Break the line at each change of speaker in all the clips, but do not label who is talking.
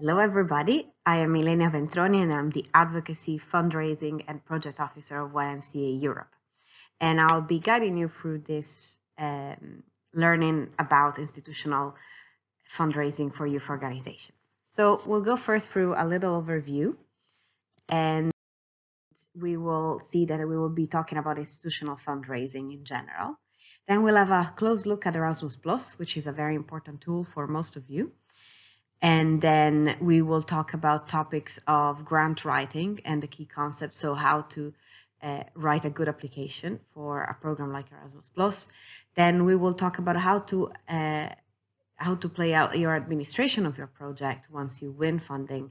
Hello, everybody. I am Ilenia Ventroni, and I'm the Advocacy, Fundraising, and Project Officer of YMCA Europe. And I'll be guiding you through this learning about institutional fundraising for youth organizations. So we'll go first through a little overview, and we will see that we will be talking about institutional fundraising in general. Then we'll have a close look at Erasmus+, which is a very important tool for most of you. And then we will talk about topics of grant writing and the key concepts, so how to write a good application for a program like Erasmus+. Then we will talk about how to play out your administration of your project once you win funding,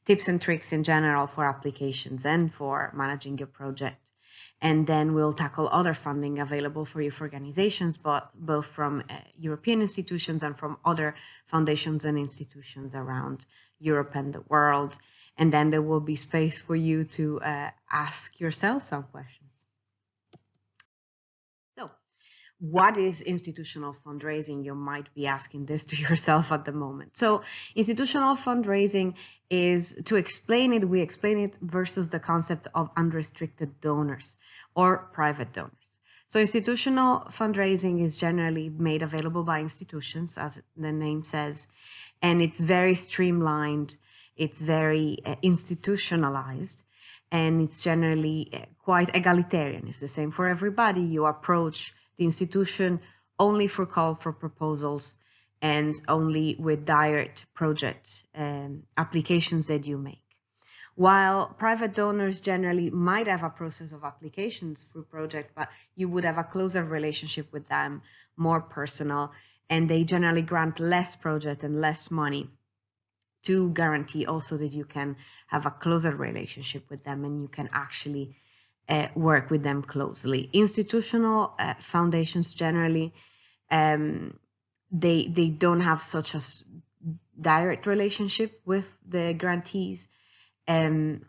tips and tricks in general for applications and for managing your project. And then we'll tackle other funding available for youth organizations, but both from European institutions and from other foundations and institutions around Europe and the world. And then there will be space for you to ask yourself some questions. So, what is institutional fundraising? You might be asking this to yourself at the moment. So institutional fundraising is, to explain it, we explain it versus the concept of unrestricted donors or private donors. So institutional fundraising is generally made available by institutions, as the name says, and it's very streamlined, it's very institutionalized, and it's generally quite egalitarian. It's the same for everybody. You approach the institution only for call for proposals and only with direct project applications that you make. While private donors generally might have a process of applications through project, but you would have a closer relationship with them, more personal, and they generally grant less project and less money to guarantee also that you can have a closer relationship with them and you can actually work with them closely. Institutional foundations generally, they don't have such a direct relationship with the grantees. There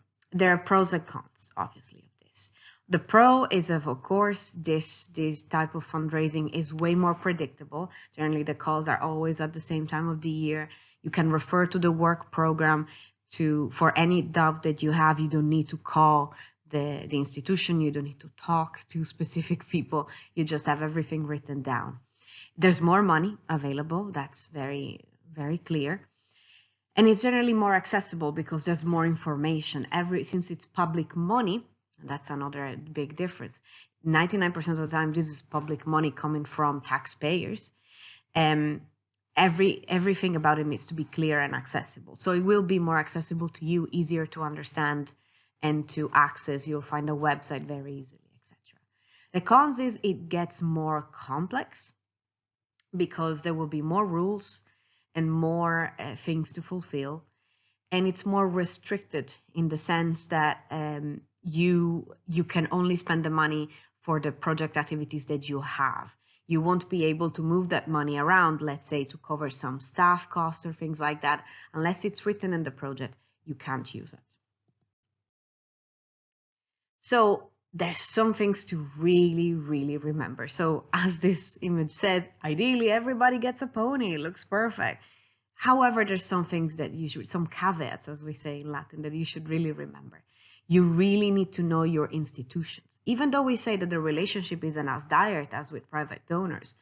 are pros and cons, obviously, of this. The pro is, of course, this type of fundraising is way more predictable. Generally, the calls are always at the same time of the year. You can refer to the work program for any doubt that you have. You don't need to call the institution, you don't need to talk to specific people, you just have everything written down. There's more money available, that's very, very clear. And it's generally more accessible because there's more information. Since it's public money, and that's another big difference, 99% of the time this is public money coming from taxpayers. Everything about it needs to be clear and accessible. So it will be more accessible to you, easier to understand and to access. You'll find a website very easily, etc. The cons is it gets more complex because there will be more rules and more things to fulfill, and it's more restricted in the sense that you can only spend the money for the project activities that you have. You won't be able to move that money around, let's say, to cover some staff costs or things like that, unless it's written in the project. You can't use it. So there's some things to really, really remember. So as this image says, ideally everybody gets a pony, it looks perfect. However, there's some things that some caveats, as we say in Latin, that you should really remember. You really need to know your institutions. Even though we say that the relationship isn't as direct as with private donors,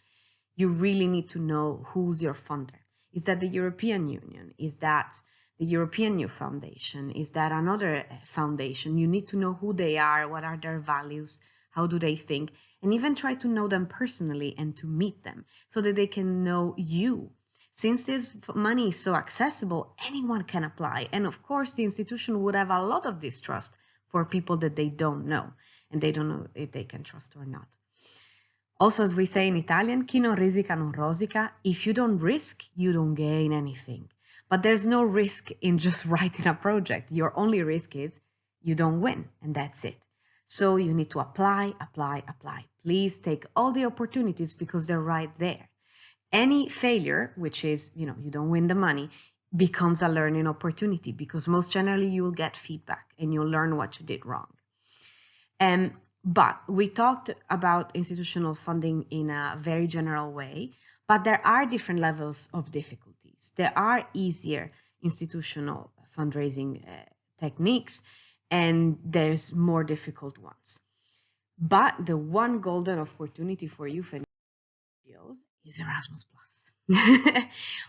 you really need to know who's your funder. Is that the European Union? Is that the European Youth Foundation? Is that another foundation? You need to know who they are, what are their values, how do they think, and even try to know them personally and to meet them so that they can know you. Since this money is so accessible, anyone can apply. And of course, the institution would have a lot of distrust for people that they don't know, and they don't know if they can trust or not. Also, as we say in Italian, chi non risica non rosica. If you don't risk, you don't gain anything. But there's no risk in just writing a project. Your only risk is you don't win, and that's it. So you need to apply, apply, apply. Please take all the opportunities because they're right there. Any failure, which is, you don't win the money, becomes a learning opportunity because most generally you will get feedback and you'll learn what you did wrong. But we talked about institutional funding in a very general way, but there are different levels of difficulties. There are easier institutional fundraising techniques, and there's more difficult ones. But the one golden opportunity for youth and NGOs is Erasmus+.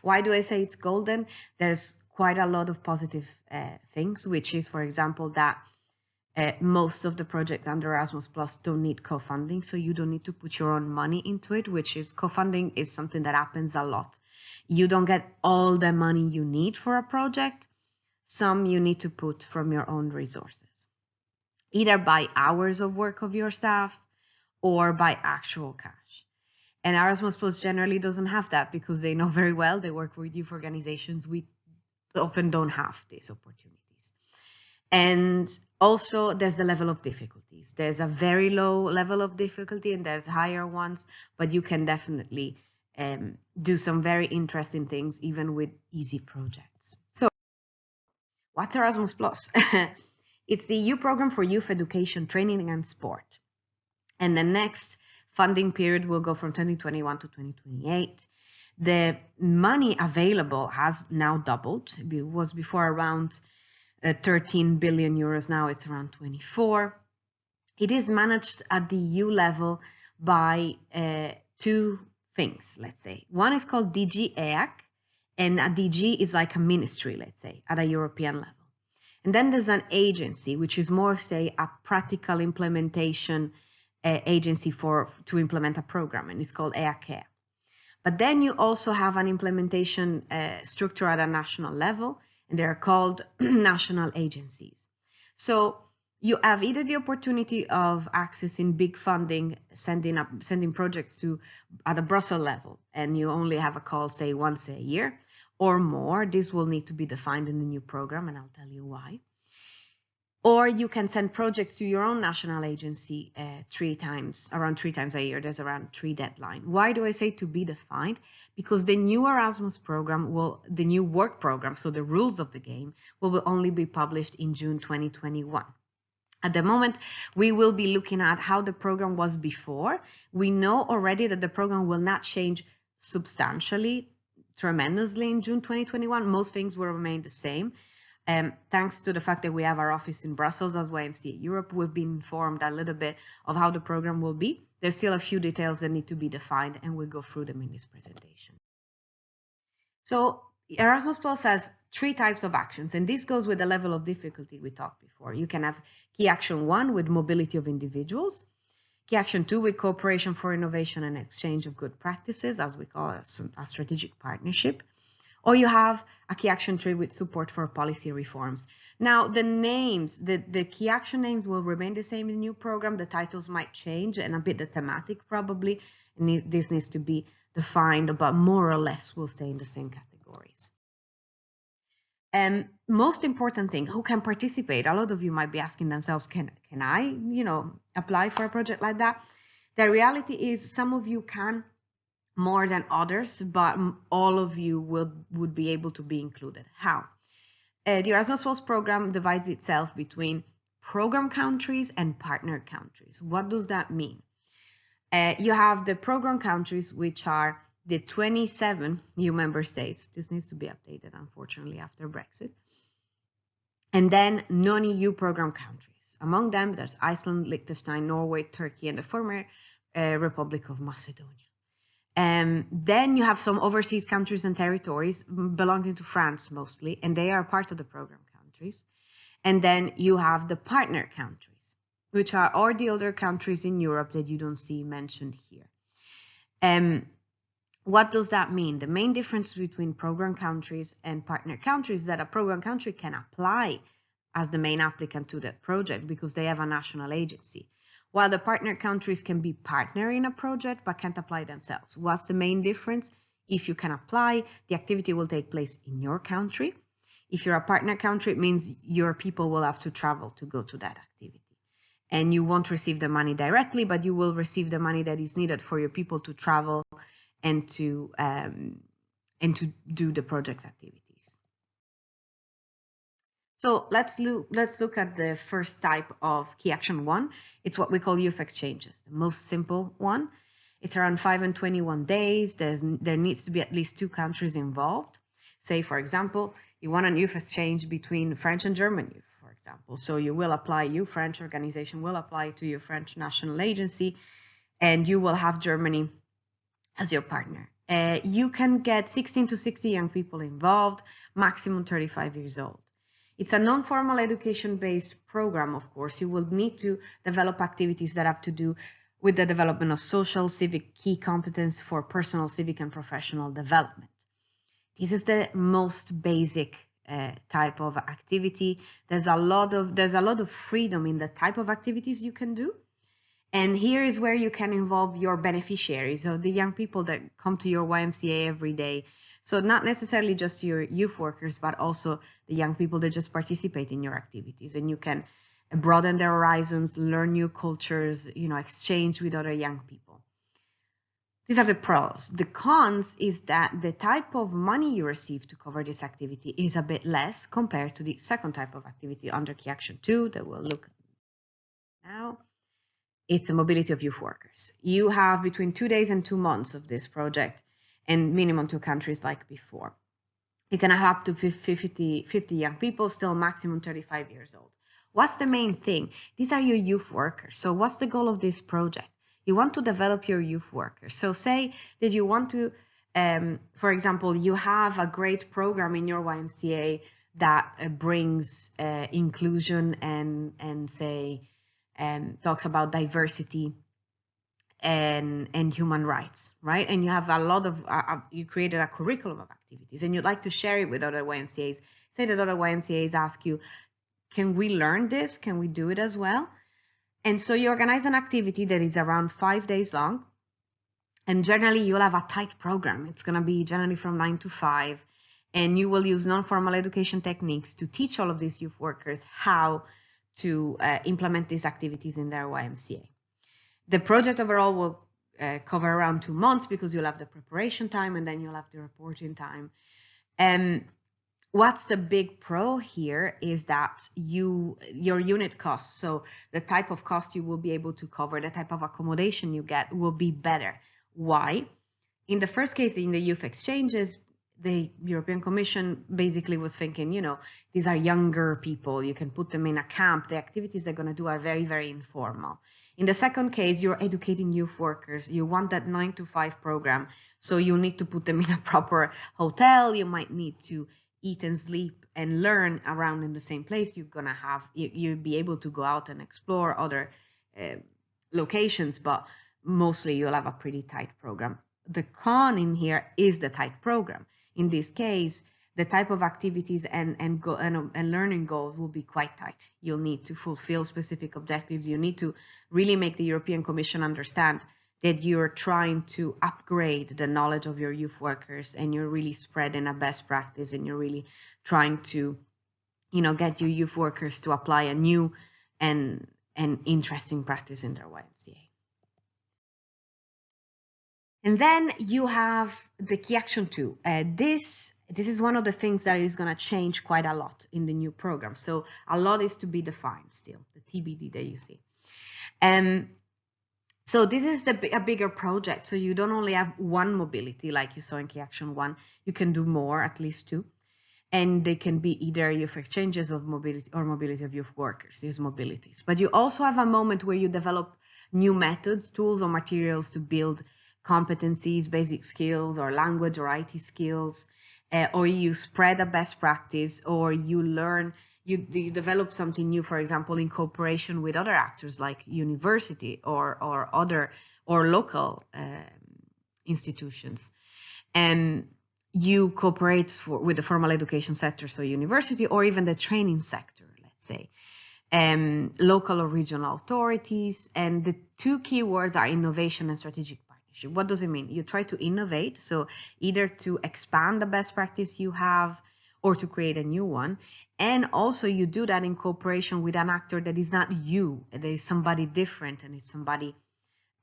Why do I say it's golden? There's quite a lot of positive things, which is, for example, that most of the projects under Erasmus Plus don't need co-funding, so you don't need to put your own money into it, which is co-funding is something that happens a lot. You don't get all the money you need for a project. Some you need to put from your own resources, either by hours of work of your staff or by actual cash. And Erasmus Plus generally doesn't have that because they know very well, they work with youth organizations. We often don't have these opportunities. And also there's the level of difficulties. There's a very low level of difficulty and there's higher ones, but you can definitely do some very interesting things even with easy projects. So what's Erasmus Plus? It's the EU program for youth education, training and sport. And the next funding period will go from 2021 to 2028. The money available has now doubled. It was before around 13 billion euros. Now it's around 24. It is managed at the EU level by two things, let's say. One is called DG EEA, and a DG is like a ministry, let's say, at a European level. And then there's an agency, which is more, say, a practical implementation agency to implement a program, and it's called EEA. But then you also have an implementation structure at a national level, and they are called national agencies. So you have either the opportunity of accessing big funding, sending projects at a Brussels level, and you only have a call, say, once a year or more. This will need to be defined in the new program, and I'll tell you why. Or you can send projects to your own national agency around three times a year. There's around 3 deadline. Why do I say to be defined? Because the new Erasmus program the new work program, so the rules of the game, will only be published in June 2021. At the moment, we will be looking at how the program was before. We know already that the program will not change substantially, tremendously in June 2021. Most things will remain the same. Thanks to the fact that we have our office in Brussels as YMCA Europe, we've been informed a little bit of how the program will be. There's still a few details that need to be defined, and we'll go through them in this presentation. So Erasmus Plus has 3 types of actions, and this goes with the level of difficulty we talked before. You can have key action 1 with mobility of individuals, key action 2 with cooperation for innovation and exchange of good practices, as we call it, a strategic partnership. Or you have a key action 3 with support for policy reforms. Now, the names, the key action names will remain the same in the new program. The titles might change and a bit the thematic probably. And this needs to be defined, but more or less will stay in the same categories. And most important thing, who can participate? A lot of you might be asking themselves, can I, apply for a project like that? The reality is some of you can more than others, but all of you would be able to be included. How? The Erasmus Plus program divides itself between program countries and partner countries. What does that mean? You have the program countries, which are the 27 EU member states. This needs to be updated, unfortunately, after Brexit. And then non-EU program countries. Among them, there's Iceland, Liechtenstein, Norway, Turkey, and the former Republic of Macedonia. Then you have some overseas countries and territories belonging to France mostly, and they are part of the program countries. And then you have the partner countries, which are all the other countries in Europe that you don't see mentioned here. What does that mean? The main difference between program countries and partner countries is that a program country can apply as the main applicant to that project because they have a national agency, while the partner countries can be partner in a project but can't apply themselves. What's the main difference? If you can apply, the activity will take place in your country. If you're a partner country, it means your people will have to travel to go to that activity. And you won't receive the money directly, but you will receive the money that is needed for your people to travel and to do the project activities. So let's look at the first type of key action 1. It's what we call youth exchanges, the most simple one. It's around 5 and 21 days. There needs to be at least 2 countries involved. Say, for example, you want a youth exchange between French and German youth, for example. So you will apply, you French organization will apply to your French national agency, and you will have Germany as your partner. You can get 16 to 60 young people involved, maximum 35 years old. It's a non-formal education-based program, of course. You will need to develop activities that have to do with the development of social, civic key competence for personal, civic, and professional development. This is the most basic type of activity. There's a lot of freedom in the type of activities you can do. And here is where you can involve your beneficiaries, or the young people that come to your YMCA every day. So not necessarily just your youth workers, but also the young people that just participate in your activities. And you can broaden their horizons, learn new cultures, exchange with other young people. These are the pros. The cons is that the type of money you receive to cover this activity is a bit less compared to the second type of activity under Key Action 2 that we'll look at now. It's the mobility of youth workers. You have between 2 days and 2 months of this project, and minimum 2 countries like before. You can have up to 50 young people, still maximum 35 years old. What's the main thing? These are your youth workers. So what's the goal of this project? You want to develop your youth workers. So say that you want to, for example, you have a great program in your YMCA that brings inclusion and say, talks about diversity and human rights, right? And you have a lot of, you created a curriculum of activities and you'd like to share it with other YMCAs. Say that other YMCAs ask you, can we learn this? Can we do it as well? And so you organize an activity that is around 5 days long. And generally you'll have a tight program. It's gonna be generally from 9 to 5. And you will use non-formal education techniques to teach all of these youth workers how to implement these activities in their YMCA. The project overall will cover around 2 months because you'll have the preparation time and then you'll have the reporting time. What's the big pro here is that your unit costs, so the type of cost you will be able to cover, the type of accommodation you get will be better. Why? In the first case, in the youth exchanges, the European Commission basically was thinking, these are younger people, you can put them in a camp, the activities they're going to do are very, very informal. In the second case, you're educating youth workers, you want that 9 to 5 program, so you need to put them in a proper hotel, you might need to eat and sleep and learn around in the same place. You're going to have, you'll be able to go out and explore other locations, but mostly you'll have a pretty tight program. The con in here is the tight program. In this case, the type of activities and learning goals will be quite tight. You'll need to fulfill specific objectives. You need to really make the European Commission understand that you're trying to upgrade the knowledge of your youth workers and you're really spreading a best practice and you're really trying to, get your youth workers to apply a new and interesting practice in their YMCA. And then you have the Key Action 2. This is one of the things that is going to change quite a lot in the new program. So a lot is to be defined still, the TBD that you see. So this is a bigger project. So you don't only have one mobility like you saw in Key Action 1. You can do more, at least 2. And they can be either youth exchanges of mobility or mobility of youth workers, these mobilities. But you also have a moment where you develop new methods, tools, or materials to build competencies, basic skills, or language or IT skills, or you spread a best practice, or you learn, you develop something new, for example, in cooperation with other actors like university or local institutions. And you cooperate with the formal education sector, so university, or even the training sector, let's say, local or regional authorities. And the 2 key words are innovation and strategic partnership. What does it mean? You try to innovate, so either to expand the best practice you have or to create a new one. And also you do that in cooperation with an actor that is not you, there is somebody different, and it's somebody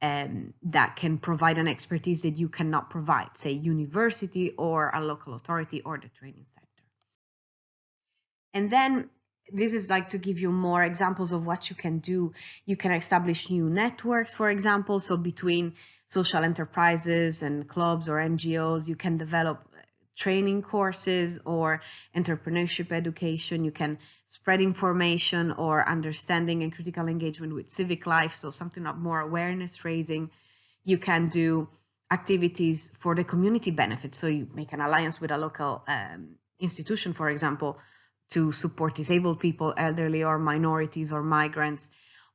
that can provide an expertise that you cannot provide, say university or a local authority or the training sector. And then this is like to give you more examples of what you can do. You can establish new networks, for example, so between social enterprises and clubs or NGOs, you can develop training courses or entrepreneurship education. You can spread information or understanding and critical engagement with civic life, so something of more awareness raising. You can do activities for the community benefit, so you make an alliance with a local institution, for example, to support disabled people, elderly or minorities or migrants.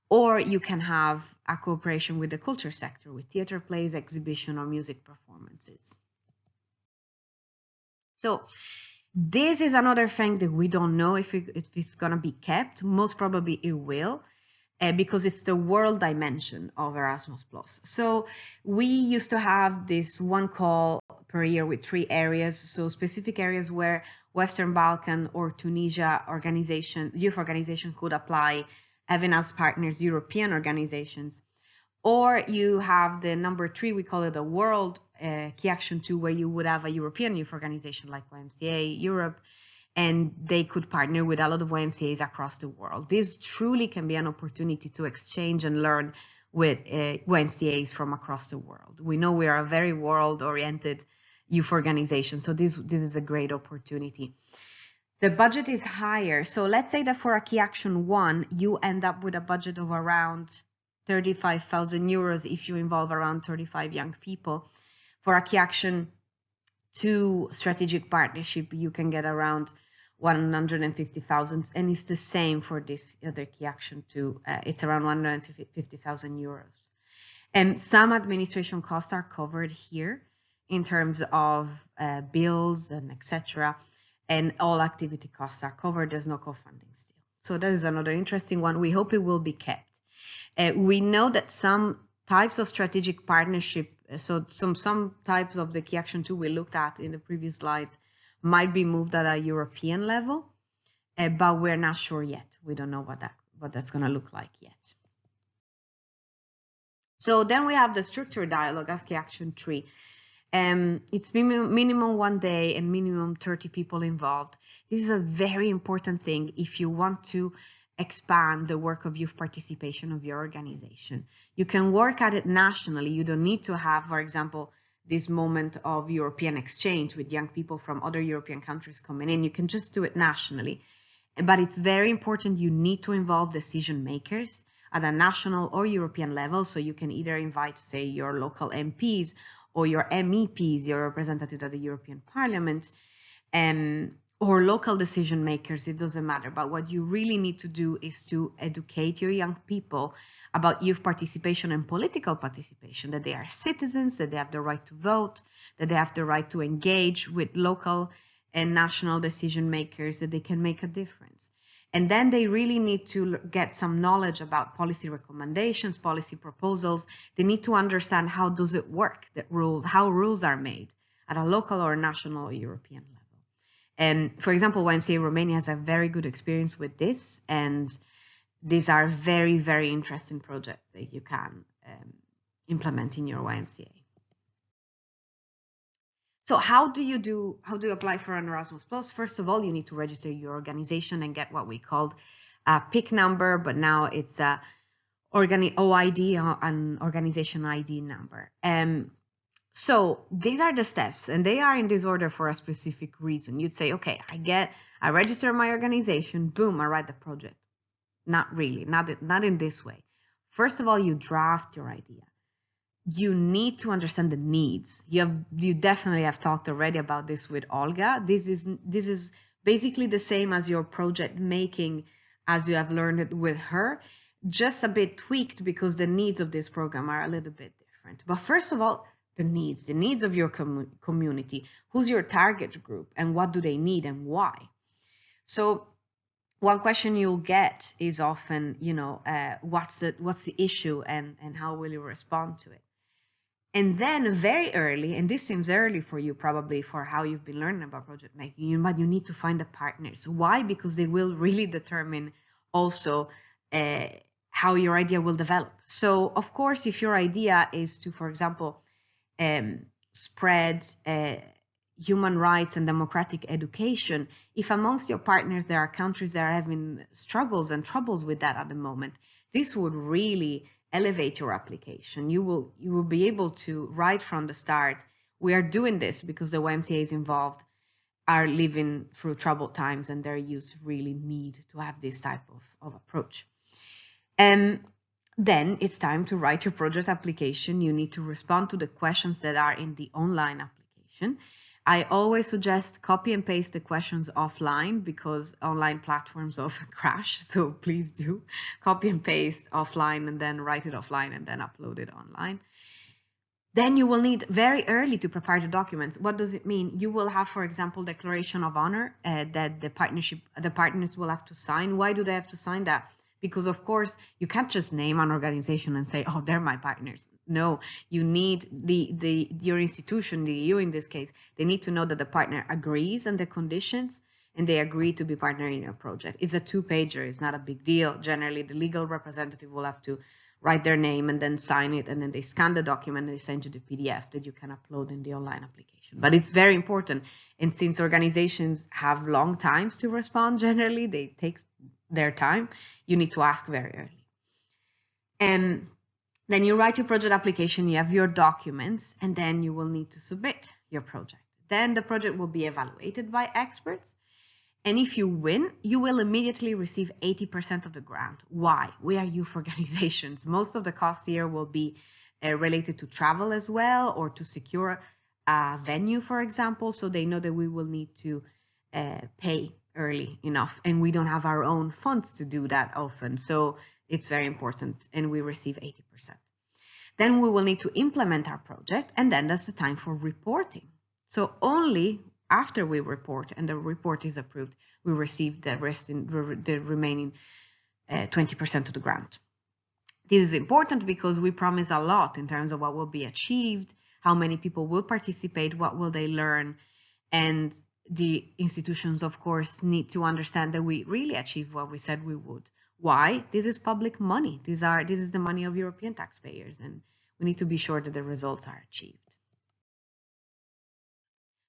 Or you can have a cooperation with the culture sector, with theater plays, exhibition, or music performances. So this is another thing that we don't know if it's going to be kept. Most probably it will, because it's the world dimension of Erasmus+. So we used to have this one call per year with 3 areas, so specific areas where Western Balkan or Tunisia youth organization could apply, having as partners European organizations. Or you have the number 3, we call it a world key action 2, where you would have a European youth organization like YMCA Europe, and they could partner with a lot of YMCAs across the world. This truly can be an opportunity to exchange and learn with YMCAs from across the world. We know we are a very world-oriented youth organization, so this is a great opportunity. The budget is higher, so let's say that for a key action 1, you end up with a budget of around 35,000 euros if you involve around 35 young people. For a key action 2 strategic partnership, you can get around 150,000, and it's the same for this other key action 2. It's around 150,000 euros. And some administration costs are covered here in terms of bills and etc. And all activity costs are covered. There's no co-funding still. So that is another interesting one. We hope it will be kept. We know that some types of strategic partnership, so some types of the key action 2 we looked at in the previous slides might be moved at a European level, but we're not sure yet. We don't know what that's going to look like yet. So then we have the structured dialogue as key action 3. It's minimum 1 day and minimum 30 people involved. This is a very important thing if you want to expand the work of youth participation of your organization. You can work at it nationally. You don't need to have, for example, this moment of European exchange with young people from other European countries coming in. You can just do it nationally. But it's very important you need to involve decision makers at a national or European level. So you can either invite, say, your local MPs or your MEPs, your representative at the European Parliament, or local decision makers, it doesn't matter. But what you really need to do is to educate your young people about youth participation and political participation, that they are citizens, that they have the right to vote, that they have the right to engage with local and national decision makers, that they can make a difference. And then they really need to get some knowledge about policy recommendations, policy proposals. They need to understand how does it work, how rules are made at a local or national or European level. And for example, YMCA Romania has a very good experience with this, and these are very, very interesting projects that you can implement in your YMCA. So how do you apply for an Erasmus Plus? First of all, you need to register your organization and get what we called a PIC number, but now it's a OID, an organization ID number. So these are the steps, and they are in this order for a specific reason. You'd say, okay, I register my organization, boom, I write the project. Not really, not in this way. First of all, you draft your idea. You need to understand the needs. You definitely have talked already about this with Olga. This is basically the same as your project making as you have learned it with her, just a bit tweaked because the needs of this program are a little bit different. But first of all, the needs of your community. Who's your target group and what do they need and why? So one question you'll get is often, what's the issue and how will you respond to it? And then very early, and this seems early for you probably for how you've been learning about project making, but you need to find the partners. Why? Because they will really determine also how your idea will develop. So of course, if your idea is to, for example, spread human rights and democratic education, if amongst your partners there are countries that are having struggles and troubles with that at the moment, this would really elevate your application. You will be able to, right from the start, we are doing this because the YMCA is involved are living through troubled times, and their youth really need to have this type of approach. And then it's time to write your project application. You need to respond to the questions that are in the online application. I always suggest copy and paste the questions offline, because online platforms often crash. So please do copy and paste offline and then write it offline and then upload it online. Then you will need very early to prepare the documents. What does it mean? You will have, for example, declaration of honor that the partners will have to sign. Why do they have to sign that? Because of course you can't just name an organization and say, oh, they're my partners. No, you need your institution, the EU in this case, they need to know that the partner agrees on the conditions and they agree to be partner in your project. It's a 2-pager, it's not a big deal. Generally, the legal representative will have to write their name and then sign it, and then they scan the document and they send you the PDF that you can upload in the online application. But it's very important, and since organizations have long times to respond, generally they take their time, you need to ask very early. And then you write your project application, you have your documents, and then you will need to submit your project. Then the project will be evaluated by experts. And if you win, you will immediately receive 80% of the grant. Why? We are youth organizations. Most of the costs here will be related to travel as well, or to secure a venue, for example. So they know that we will need to pay early enough, and we don't have our own funds to do that often. So it's very important, and we receive 80%. Then we will need to implement our project, and then that's the time for reporting. So only after we report and the report is approved, we receive the remaining 20% of the grant. This is important because we promise a lot in terms of what will be achieved, how many people will participate, what will they learn, and the institutions, of course, need to understand that we really achieved what we said we would. Why? This is public money. This is the money of European taxpayers, and we need to be sure that the results are achieved.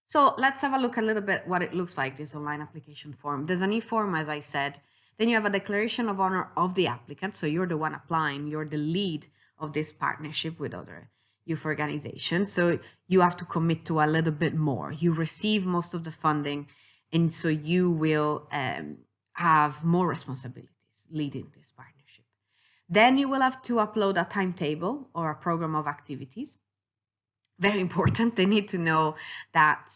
So let's have a look a little bit what it looks like, this online application form. There's an e-form, as I said. Then you have a declaration of honor of the applicant. So you're the one applying. You're the lead of this partnership with other youth organizations. So you have to commit to a little bit more. You receive most of the funding, and so you will have more responsibilities leading this partnership. Then you will have to upload a timetable or a program of activities. Very important. They need to know that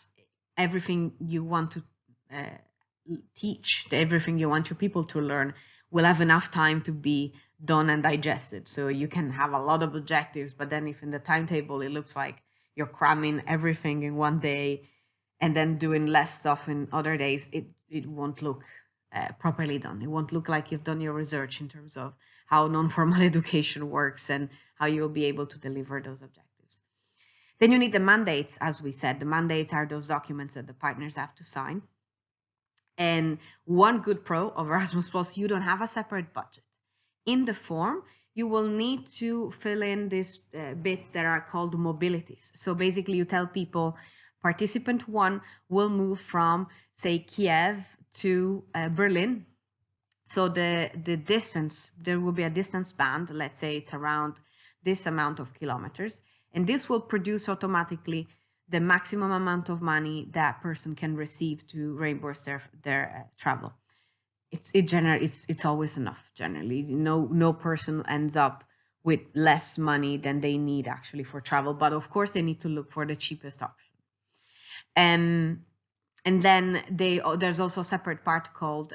everything you want to teach, everything you want your people to learn, will have enough time to be done and digested. So you can have a lot of objectives, but then if in the timetable it looks like you're cramming everything in one day and then doing less stuff in other days, it won't look properly done. It won't look like you've done your research in terms of how non-formal education works and how you'll be able to deliver those objectives. Then you need the mandates, as we said. The mandates are those documents that the partners have to sign. And one good pro of Erasmus Plus, you don't have a separate budget. In the form, you will need to fill in these bits that are called mobilities. So basically you tell people, participant 1 will move from, say, Kiev to Berlin. So the distance, there will be a distance band, let's say it's around this amount of kilometers. And this will produce automatically the maximum amount of money that person can receive to reimburse their travel. It's always enough generally. No person ends up with less money than they need actually for travel. But of course they need to look for the cheapest option. And then there's also a separate part called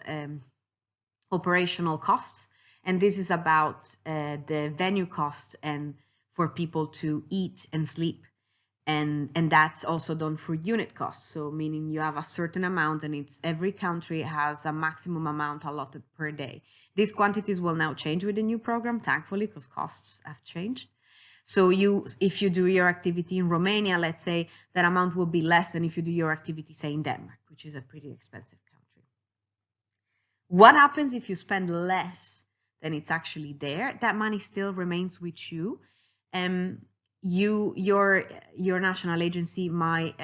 operational costs, and this is about the venue costs and for people to eat and sleep, and that's also done for unit costs. So meaning you have a certain amount, and every country has a maximum amount allotted per day. These quantities will now change with the new program, thankfully, because costs have changed. So if you do your activity in Romania, let's say, that amount will be less than if you do your activity, say, in Denmark, which is a pretty expensive country. What happens if you spend less than it's actually there? That money still remains with you. Your national agency might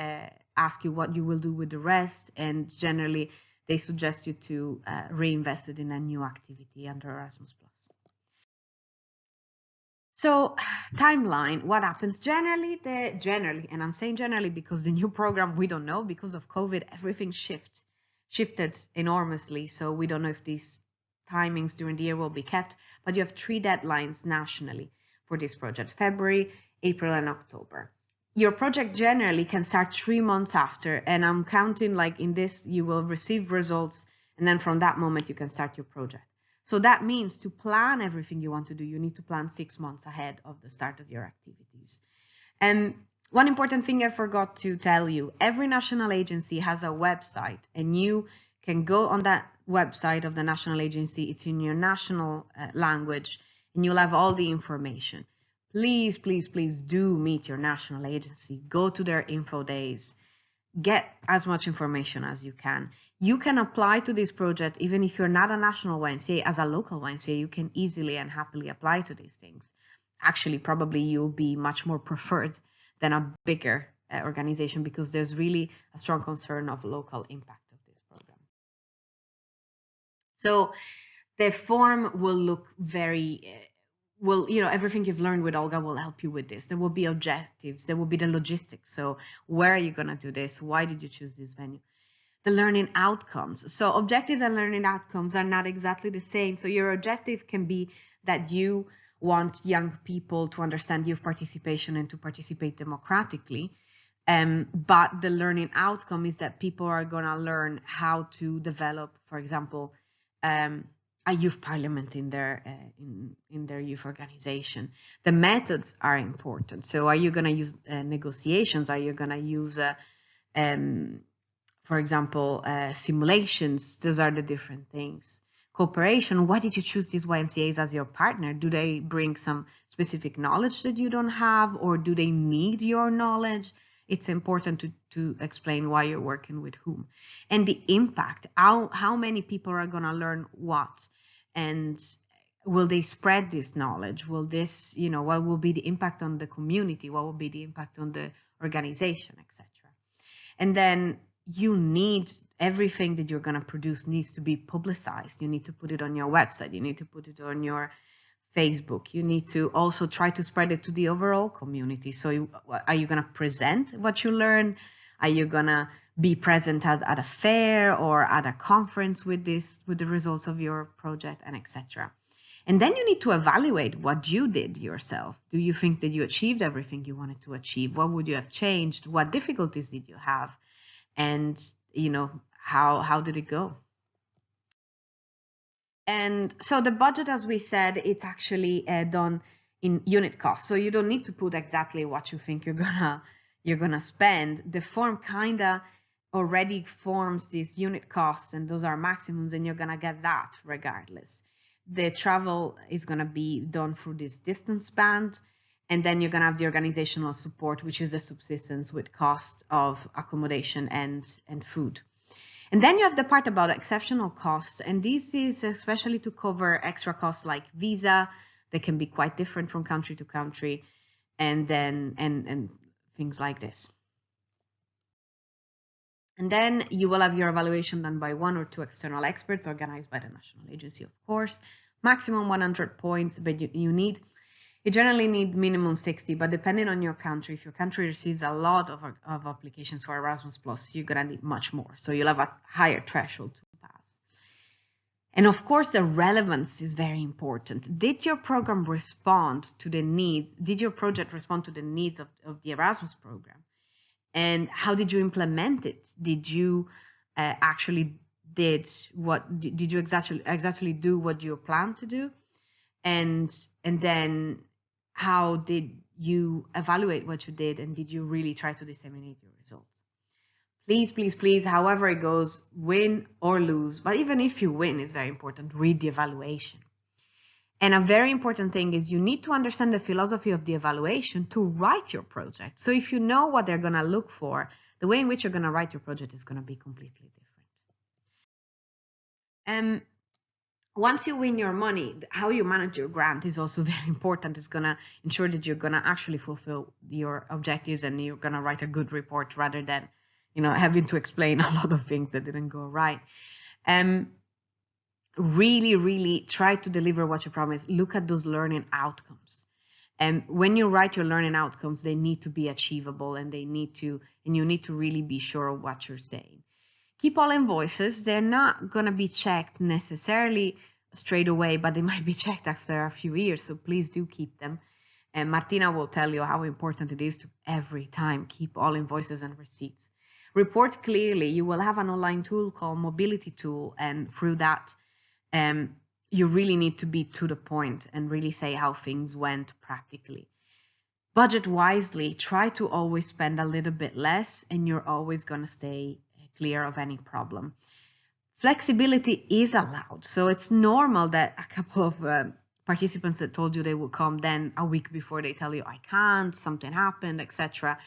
ask you what you will do with the rest, and generally they suggest you to reinvest it in a new activity under Erasmus+. So timeline, what happens generally, and I'm saying generally because the new program, we don't know, because of COVID, everything shifted enormously. So we don't know if these timings during the year will be kept, but you have 3 deadlines nationally for this project: February, April, and October. Your project generally can start 3 months after, and I'm counting like in this, you will receive results, and then from that moment you can start your project. So that means to plan everything you want to do, you need to plan 6 months ahead of the start of your activities. And one important thing I forgot to tell you, every national agency has a website, and you can go on that website of the national agency. It's in your national language, and you'll have all the information. Please, please, please do meet your national agency. Go to their info days. Get as much information as you can. You can apply to this project even if you're not a national YMCA. As a local YMCA, you can easily and happily apply to these things. Actually, probably you'll be much more preferred than a bigger organization, because there's really a strong concern of local impact of this program. So the form will look very, everything you've learned with Olga will help you with this. There will be objectives, there will be the logistics. So where are you going to do this? Why did you choose this venue? The learning outcomes. So objectives and learning outcomes are not exactly the same. So your objective can be that you want young people to understand youth participation and to participate democratically. But the learning outcome is that people are going to learn how to develop, for example, a youth parliament in their youth organization. The methods are important. So are you going to use negotiations? Are you going to use, for example, simulations? Those are the different things. Cooperation. Why did you choose these YMCAs as your partner? Do they bring some specific knowledge that you don't have, or do they need your knowledge? It's important to explain why you're working with whom. And the impact, how many people are going to learn what? And will they spread this knowledge? Will this, what will be the impact on the community? What will be the impact on the organization, etc.? And then you need, everything that you're going to produce needs to be publicized. You need to put it on your website. You need to put it on your Facebook. You need to also try to spread it to the overall community. So are you going to present what you learn? Are you going to be present at a fair or at a conference with the results of your project, and etc.? And then you need to evaluate what you did yourself. Do you think that you achieved everything you wanted to achieve? What would you have changed? What difficulties did you have? And, how did it go? And so the budget, as we said, it's actually done in unit cost. So you don't need to put exactly what you think you're gonna spend. The form kinda already forms these unit costs, and those are maximums, and you're gonna get that regardless. The travel is gonna be done through this distance band, and then you're gonna have the organizational support, which is the subsistence with cost of accommodation and food. And then you have the part about exceptional costs, and this is especially to cover extra costs like visa. They can be quite different from country to country, and things like this. And then you will have your evaluation done by 1 or 2 external experts organized by the national agency, of course. Maximum 100 points, but you generally need minimum 60, but depending on your country, if your country receives a lot of applications for Erasmus Plus, you're gonna need much more. So you'll have a higher threshold to pass. And of course, the relevance is very important. Did your program respond to the needs? Did your project respond to the needs of the Erasmus program? And how did you implement it? Did you did you exactly do what you planned to do? And then how did you evaluate what you did, and did you really try to disseminate your results? Please, please, please, however it goes, win or lose, but even if you win, it's very important, read the evaluation. And a very important thing is you need to understand the philosophy of the evaluation to write your project. So if you know what they're gonna look for, the way in which you're gonna write your project is gonna be completely different. Once you win your money, how you manage your grant is also very important. It's going to ensure that you're going to actually fulfill your objectives, and you're going to write a good report rather than, having to explain a lot of things that didn't go right. Really, really try to deliver what you promised. Look at those learning outcomes. And when you write your learning outcomes, they need to be achievable, and you need to really be sure of what you're saying. Keep all invoices. They're not going to be checked necessarily straight away, but they might be checked after a few years. So please do keep them. And Martina will tell you how important it is to every time keep all invoices and receipts. Report clearly. You will have an online tool called Mobility Tool, and through that, you really need to be to the point and really say how things went practically. Budget wisely. Try to always spend a little bit less, and you're always going to stay clear of any problem. Flexibility is allowed. So it's normal that a couple of participants that told you they would come, then a week before they tell you, I can't, something happened, etc.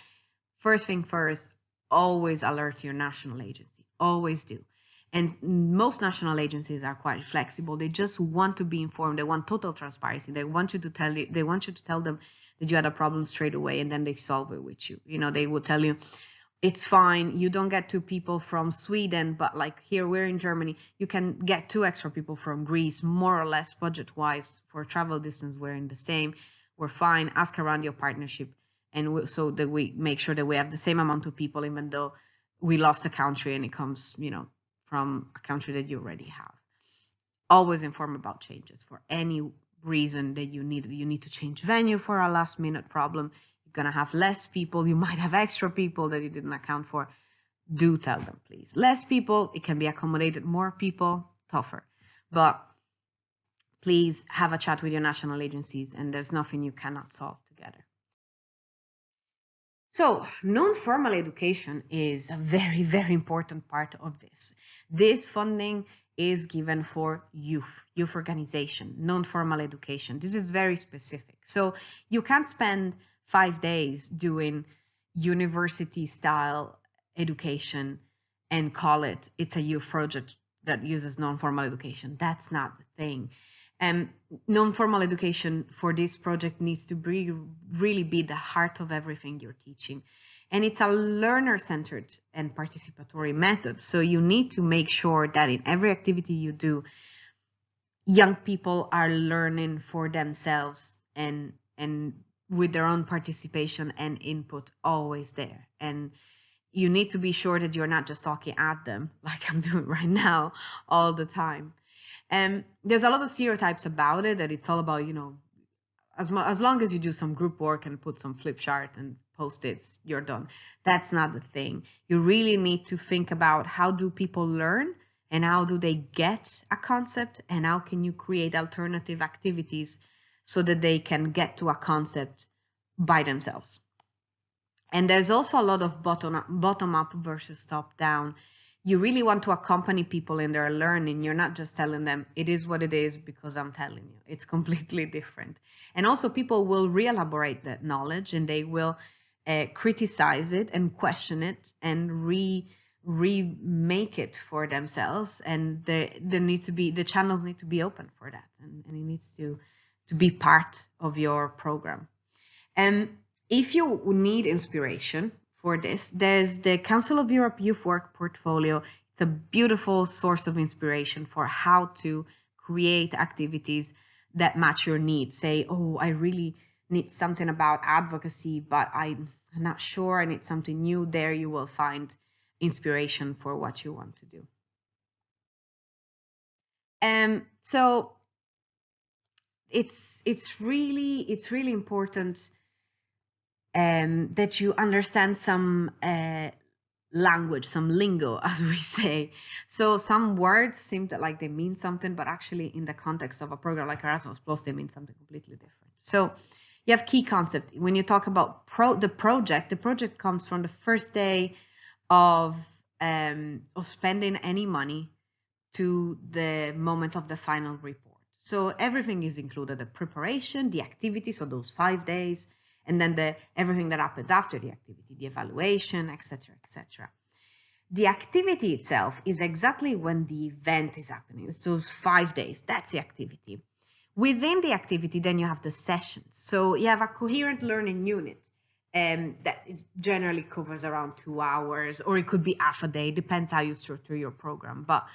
First thing first, always alert your national agency. Always do. And most national agencies are quite flexible. They just want to be informed. They want total transparency. They want you to tell them that you had a problem straight away, and then they solve it with you. They will tell you, it's fine, you don't get 2 people from Sweden, but like here we're in Germany, you can get 2 extra people from Greece, more or less budget-wise. For travel distance, we're in the same. We're fine. Ask around your partnership, and so that we make sure that we have the same amount of people, even though we lost a country and it comes, from a country that you already have. Always inform about changes for any reason that you need to change venue for a last-minute problem. You're going to have less people. You might have extra people that you didn't account for. Do tell them, please. Less people, it can be accommodated. More people, tougher. But please have a chat with your national agencies, and there's nothing you cannot solve together. So non-formal education is a very, very important part of this. This funding is given for youth organization, non-formal education. This is very specific. So you can't spend 5 days doing university-style education and call it's a youth project that uses non-formal education. That's not the thing. Non-formal education for this project needs to really be the heart of everything you're teaching. And it's a learner-centered and participatory method. So you need to make sure that in every activity you do, young people are learning for themselves and with their own participation and input always there. And you need to be sure that you're not just talking at them like I'm doing right now all the time. There's a lot of stereotypes about it, that it's all about, as long as you do some group work and put some flip chart and post-its, you're done. That's not the thing. You really need to think about how do people learn and how do they get a concept, and how can you create alternative activities so that they can get to a concept by themselves. And there's also a lot of bottom up versus top down. You really want to accompany people in their learning. You're not just telling them it is what it is because I'm telling you. It's completely different. And also people will re-elaborate that knowledge, and they will criticize it and question it and remake it for themselves. And the channels need to be open for that, and it needs to be part of your program. And if you need inspiration for this, there's the Council of Europe Youth Work Portfolio. It's a beautiful source of inspiration for how to create activities that match your needs. Say, oh, I really need something about advocacy, but I'm not sure, I need something new. There you will find inspiration for what you want to do. So it's really important that you understand some language, some lingo, as we say. So some words seem like they mean something, but actually in the context of a program like Erasmus Plus, they mean something completely different. So you have key concept. When you talk about the project comes from the first day of spending any money to the moment of the final report. So everything is included: the preparation, the activity, so those 5 days, and then everything that happens after the activity, the evaluation, etc., etc. The activity itself is exactly when the event is happening. It's those 5 days. That's the activity. Within the activity, then you have the sessions. So you have a coherent learning unit that generally covers around 2 hours, or it could be half a day. Depends how you structure your program. But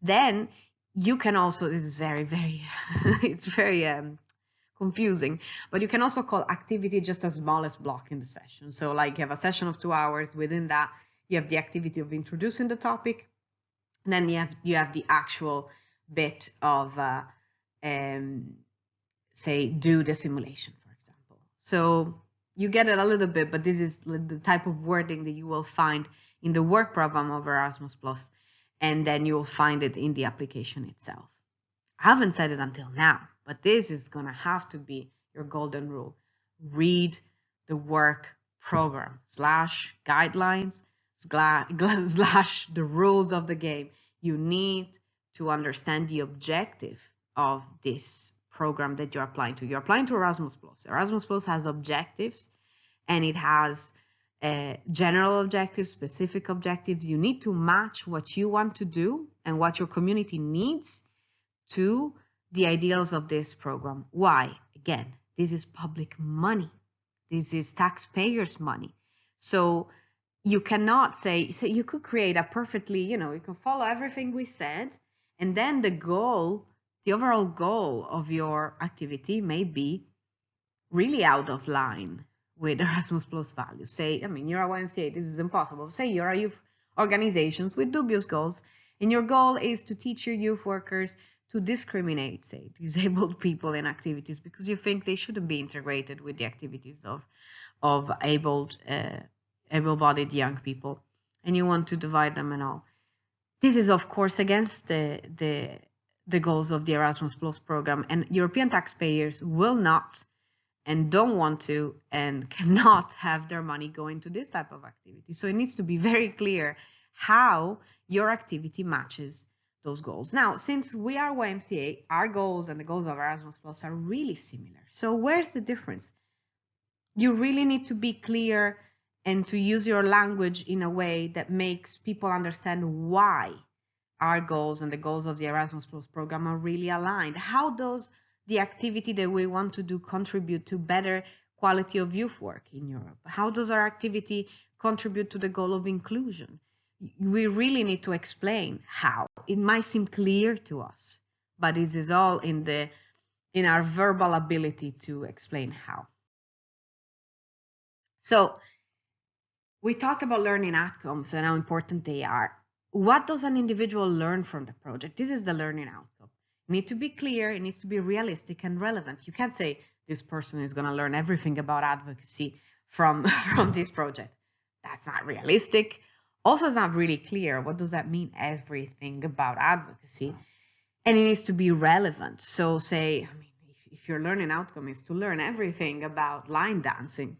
then you can also, this is very, very, it's very confusing, but you can also call activity just the smallest block in the session. So like you have a session of 2 hours. Within that, you have the activity of introducing the topic. And then you have the actual bit of, say, do the simulation, for example. So you get it a little bit, but this is the type of wording that you will find in the work program of Erasmus+, and then you will find it in the application itself. I haven't said it until now, but this is going to have to be your golden rule. Read the work program / guidelines / the rules of the game. You need to understand the objective of this program that you're applying to. You're applying to Erasmus+. Erasmus+ has objectives, and it has general objectives, specific objectives. You need to match what you want to do and what your community needs to the ideals of this program. Why? Again, this is public money. This is taxpayers' money. So you cannot say, so you could create a perfectly, you can follow everything we said, and then the overall goal of your activity may be really out of line with Erasmus+ values. Say, you're a YMCA, this is impossible. Say you're a youth organizations with dubious goals, and your goal is to teach your youth workers to discriminate, say, disabled people in activities because you think they shouldn't be integrated with the activities of able-bodied young people, and you want to divide them and all. This is, of course, against the goals of the Erasmus+ program, and European taxpayers will not and don't want to and cannot have their money go into this type of activity. So it needs to be very clear how your activity matches those goals. Now, since we are YMCA, our goals and the goals of Erasmus+ are really similar. So where's the difference? You really need to be clear and to use your language in a way that makes people understand why our goals and the goals of the Erasmus+ program are really aligned. How does the activity that we want to do contribute to better quality of youth work in Europe? How does our activity contribute to the goal of inclusion? We really need to explain how. It might seem clear to us, but this is all in our verbal ability to explain how. So we talked about learning outcomes and how important they are. What does an individual learn from the project? This is the learning outcome. It needs to be clear, it needs to be realistic and relevant. You can't say this person is going to learn everything about advocacy from this project. That's not realistic. Also, it's not really clear. What does that mean, everything about advocacy? And it needs to be relevant. So say, if your learning outcome is to learn everything about line dancing,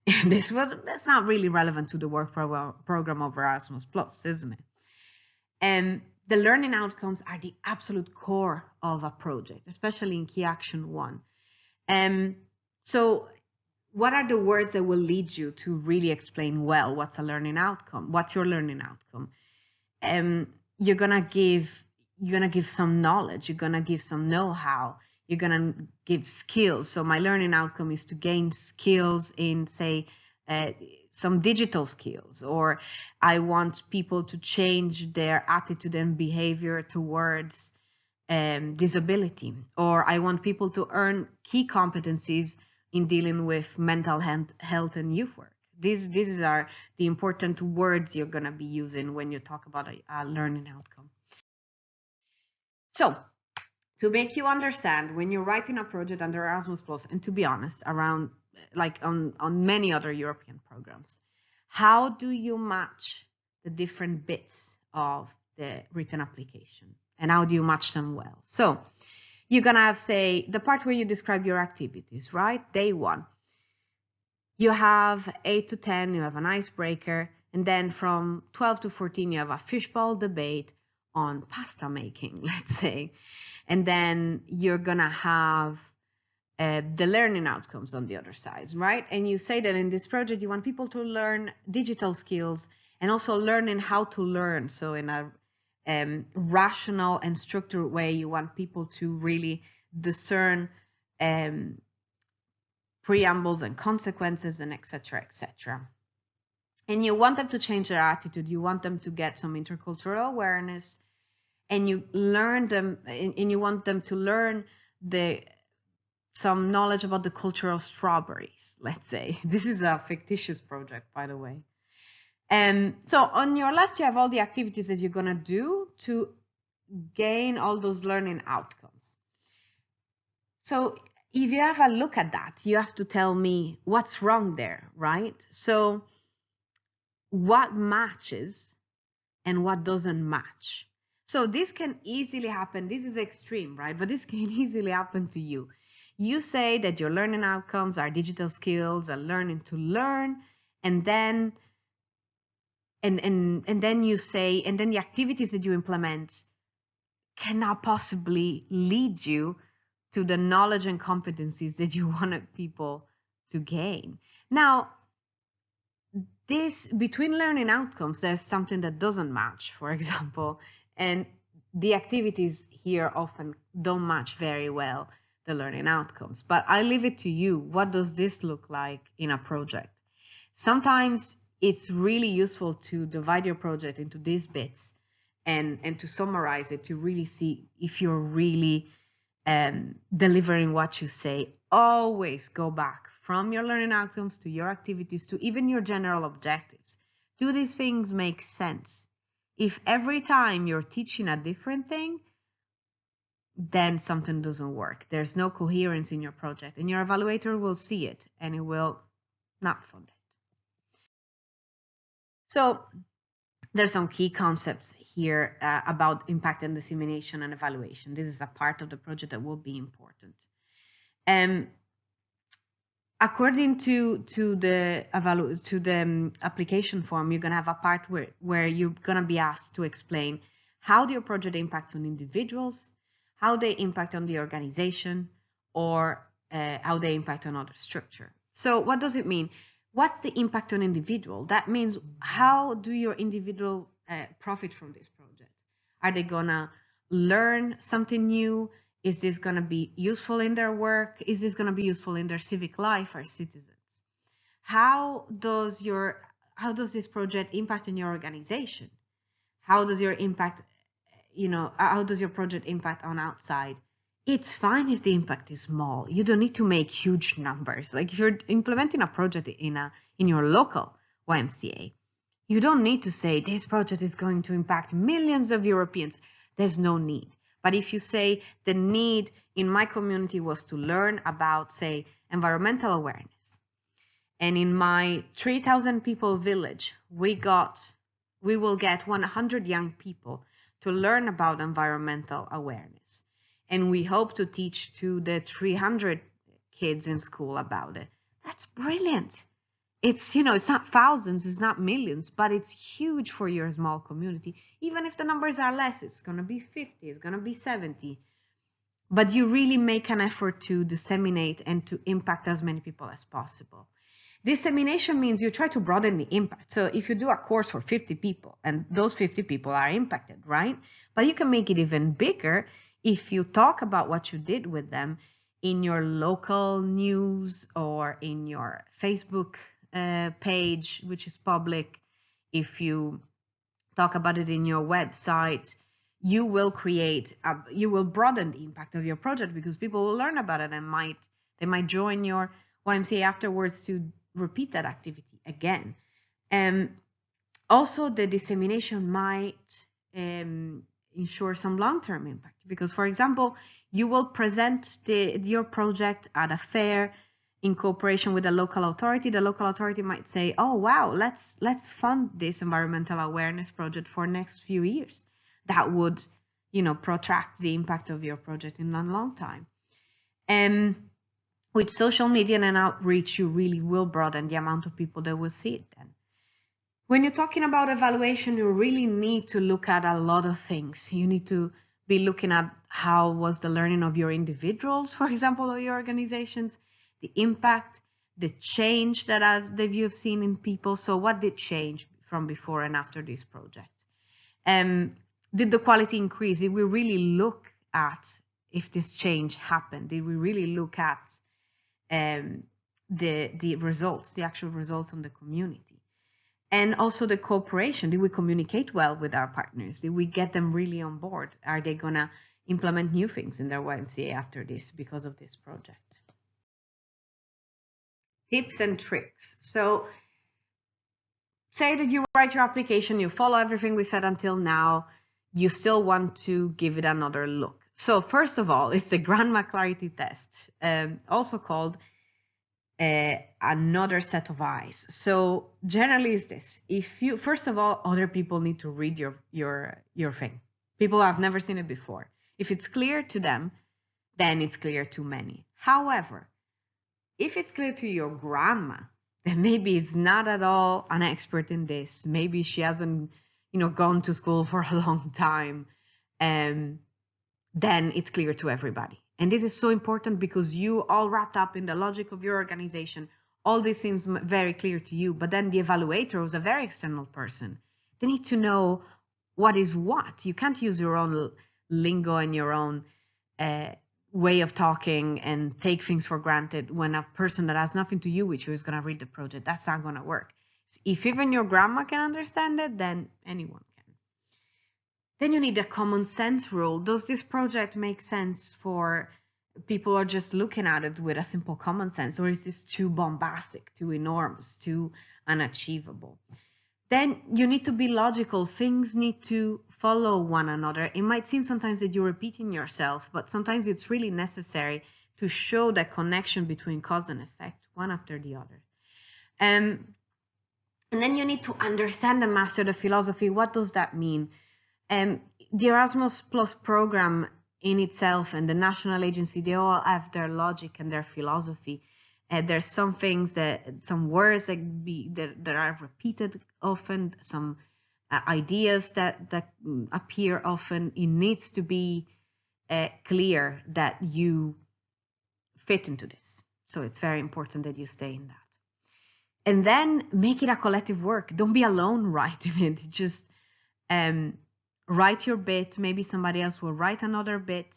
that's not really relevant to the work program of Erasmus+, isn't it? And the learning outcomes are the absolute core of a project, especially in Key Action 1. So what are the words that will lead you to really explain well what's a learning outcome? What's your learning outcome? You're gonna give some knowledge, you're gonna give some know-how, you're gonna give skills. So my learning outcome is to gain skills in, say, some digital skills, or I want people to change their attitude and behavior towards disability, or I want people to earn key competencies in dealing with mental health and youth work. These are the important words you're going to be using when you talk about a learning outcome. So to make you understand, when you're writing a project under Erasmus+, and to be honest, around like on many other European programs, how do you match the different bits of the written application, and how do you match them well? So you're gonna have, say, the part where you describe your activities, right? Day 1, you have 8 to 10, you have an icebreaker, and then from 12 to 14 you have a fishbowl debate on pasta making, let's say, and then you're gonna have the learning outcomes on the other side, right? And you say that in this project you want people to learn digital skills and also learning how to learn. So in a rational and structured way, you want people to really discern preambles and consequences and etc., etc. And you want them to change their attitude. You want them to get some intercultural awareness, and you learn them, and you want them to learn some knowledge about the culture of strawberries, let's say. This is a fictitious project, by the way. So on your left, you have all the activities that you're going to do to gain all those learning outcomes. So if you have a look at that, you have to tell me what's wrong there, right? So what matches and what doesn't match. So this can easily happen. This is extreme, right? But this can easily happen to you. You say that your learning outcomes are digital skills and learning to learn, and then then you say, and then the activities that you implement cannot possibly lead you to the knowledge and competencies that you wanted people to gain. Now, this between learning outcomes, there's something that doesn't match, for example, and the activities here often don't match very well the learning outcomes. But I leave it to you. What does this look like in a project? Sometimes it's really useful to divide your project into these bits and to summarize it to really see if you're really delivering what you say. Always go back from your learning outcomes to your activities to even your general objectives. Do these things make sense? If every time you're teaching a different thing, then something doesn't work. There's no coherence in your project, and your evaluator will see it and it will not fund it. So there's some key concepts here about impact and dissemination and evaluation. This is a part of the project that will be important. According to the application form, you're going to have a part where you're going to be asked to explain how your project impacts on individuals, how they impact on the organization, or how they impact on other structure. So what does it mean? What's the impact on individual? That means how do your individual profit from this project? Are they gonna learn something new? Is this gonna be useful in their work? Is this gonna be useful in their civic life as citizens? How does this project impact on your organization? How does your impact, how does your project impact on outside? It's fine if the impact is small. You don't need to make huge numbers. Like if you're implementing a project in your local YMCA, you don't need to say this project is going to impact millions of Europeans. There's no need. But if you say the need in my community was to learn about, say, environmental awareness, and in my 3,000 people village, we will get 100 young people to learn about environmental awareness. And we hope to teach to the 300 kids in school about it. That's brilliant. It's, it's not thousands, it's not millions, but it's huge for your small community. Even if the numbers are less, it's going to be 50, it's going to be 70. But you really make an effort to disseminate and to impact as many people as possible. Dissemination means you try to broaden the impact. So if you do a course for 50 people and those 50 people are impacted, right? But you can make it even bigger if you talk about what you did with them in your local news or in your Facebook page, which is public. If you talk about it in your website, you will broaden the impact of your project because people will learn about it and they might join your YMCA afterwards to repeat that activity again. Also, the dissemination might ensure some long-term impact because, for example, you will present your project at a fair in cooperation with a local authority. The local authority might say, "Oh wow, let's fund this environmental awareness project for next few years." That would, protract the impact of your project in a long time. With social media and outreach, you really will broaden the amount of people that will see it then. When you're talking about evaluation, you really need to look at a lot of things. You need to be looking at how was the learning of your individuals, for example, or your organizations, the impact, the change that you've seen in people. So what did change from before and after this project? Did the quality increase? Did we really look at if this change happened? Did we really look at the results, the actual results on the community? And also the cooperation. Did we communicate well with our partners? Did we get them really on board? Are they going to implement new things in their YMCA after this because of this project? Tips and tricks. So say that you write your application, you follow everything we said until now, you still want to give it another look. So first of all, it's the Grandma Clarity Test, also called another set of eyes. So generally is this: if you, first of all, other people need to read your thing. People have never seen it before. If it's clear to them, then it's clear to many. However, if it's clear to your grandma, then maybe it's not at all an expert in this. Maybe she hasn't, gone to school for a long time. Then it's clear to everybody. And this is so important because you all wrapped up in the logic of your organization. All this seems very clear to you, but then the evaluator, who's a very external person, they need to know what is what. You can't use your own lingo and your own way of talking and take things for granted when a person that has nothing to do with you is going to read the project. That's not going to work. If even your grandma can understand it, then anyone can. Then you need a common sense rule. Does this project make sense for people who are just looking at it with a simple common sense, or is this too bombastic, too enormous, too unachievable? Then you need to be logical. Things need to follow one another. It might seem sometimes that you're repeating yourself, but sometimes it's really necessary to show that connection between cause and effect, one after the other. And then you need to understand and master the philosophy. What does that mean? The Erasmus Plus program in itself and the national agency, they all have their logic and their philosophy. There's some things some words that are repeated often, some ideas that appear often. It needs to be clear that you fit into this. So it's very important that you stay in that. And then make it a collective work. Don't be alone writing it. Just write your bit. Maybe somebody else will write another bit.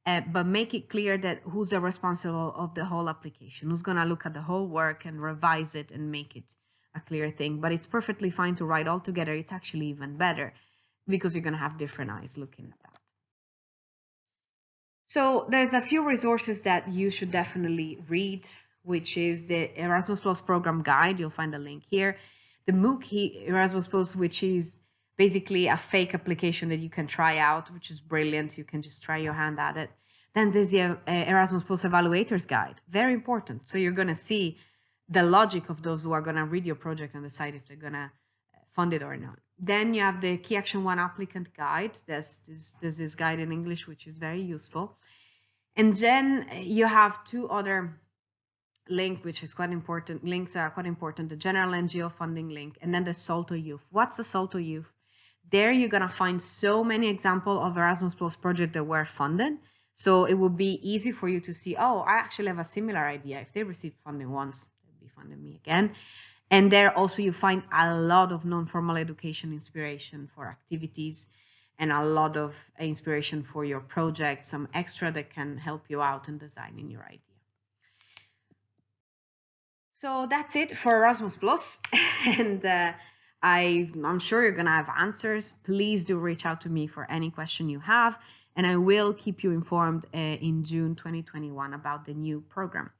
But make it clear that who's the responsible of the whole application, who's going to look at the whole work and revise it and make it a clear thing. But it's perfectly fine to write all together. It's actually even better because you're going to have different eyes looking at that. So there's a few resources that you should definitely read, which is the Erasmus Plus program guide. You'll find a link here. The MOOC Erasmus Plus, which is basically a fake application that you can try out, which is brilliant. You can just try your hand at it. Then there's the Erasmus Plus Evaluators Guide, very important. So you're going to see the logic of those who are going to read your project and decide if they're going to fund it or not. Then you have the Key Action 1 Applicant Guide. There's this guide in English, which is very useful. And then you have two other links, which is quite important. Links are quite important, the General NGO Funding link, and then the Salto Youth. What's the Salto Youth? There you're going to find so many examples of Erasmus Plus projects that were funded. So it will be easy for you to see, oh, I actually have a similar idea. If they received funding once, they'll be funding me again. And there also you find a lot of non-formal education inspiration for activities and a lot of inspiration for your project, some extra that can help you out in designing your idea. So that's it for Erasmus Plus. And I'm sure you're going to have answers. Please do reach out to me for any question you have, and I will keep you informed in June 2021 about the new program.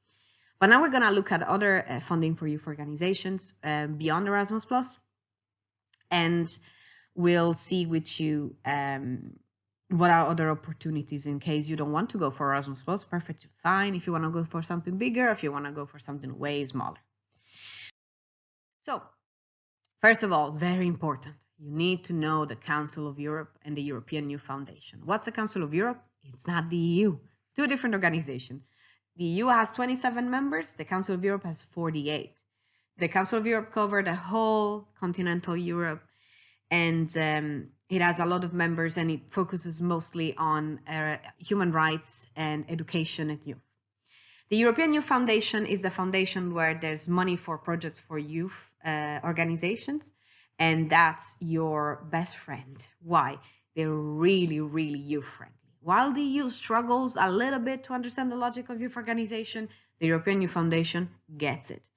But now we're going to look at other funding for youth organizations beyond Erasmus Plus, and we'll see with you what are other opportunities in case you don't want to go for Erasmus Plus. Perfectly fine if you want to go for something bigger, if you want to go for something way smaller. So first of all, very important, you need to know the Council of Europe and the European Youth Foundation. What's the Council of Europe? It's not the EU. Two different organizations. The EU has 27 members. The Council of Europe has 48. The Council of Europe covers the whole continental Europe, and it has a lot of members, and it focuses mostly on human rights and education and youth. The European Youth Foundation is the foundation where there's money for projects for youth organizations, and that's your best friend. Why? They're really, really youth friendly. While the EU struggles a little bit to understand the logic of youth organization, the European Youth Foundation gets it.